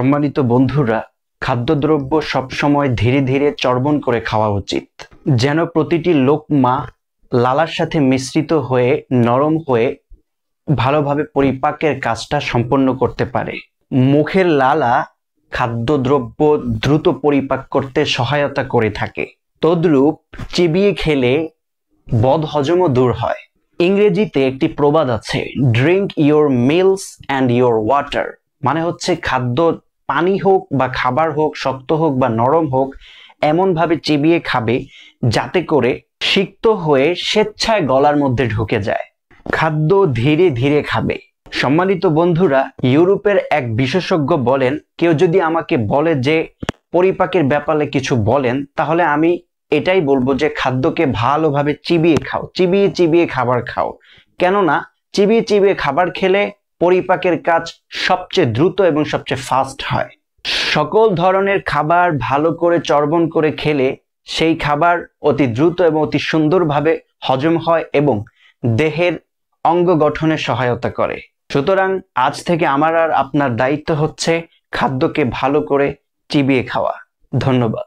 সম্মানিত বন্ধুরা, খাদ্যদ্রব্য সবসময় ধীরে ধীরে চর্বণ করে খাওয়া উচিত, যেন প্রতিটি লোকমা লালার সাথে মিশ্রিত হয়ে নরম হয়ে ভালোভাবে পরিপাকের কাজটা সম্পন্ন করতে পারে। মুখের লালা খাদ্যদ্রব্য দ্রুত পরিপাক করতে সহায়তা করে থাকে। তদ্রূপ চিবিয়ে খেলে বদহজমও দূর হয়। ইংরেজিতে একটি প্রবাদ আছে, drink your meals and your water, মানে হচ্ছে খাদ্য পানি হোক বা খাবার হোক, শক্ত হোক বা নরম হোক, এমনভাবে চিবিয়ে খাবে যাতে করে সিক্ত হয়ে স্বেচ্ছায় গলার মধ্যে ঢুকে যায়। খাদ্য ধীরে ধীরে খাবে। সম্মানিত বন্ধুরা, ইউরোপের এক বিশেষজ্ঞ বলেন, কেউ যদি আমাকে বলে যে পরিপাকের ব্যাপারে কিছু বলেন, তাহলে আমি এটাই বলবো যে খাদ্যকে ভালোভাবে চিবিয়ে খাও, চিবিয়ে চিবিয়ে খাবার খাও। কেননা চিবিয়ে চিবিয়ে খাবার খেলে পরিপাকের কাজ সবচেয়ে দ্রুত এবং সবচেয়ে ফাস্ট হয়। সকল ধরনের খাবার ভালো করে চর্বণ করে খেলে সেই খাবার অতি দ্রুত এবং অতি সুন্দরভাবে হজম হয় এবং দেহের অঙ্গ গঠনে সহায়তা করে। সুতরাং আজ থেকে আমার আর আপনার দায়িত্ব হচ্ছে খাদ্যকে ভালো করে চিবিয়ে খাওয়া। ধন্যবাদ।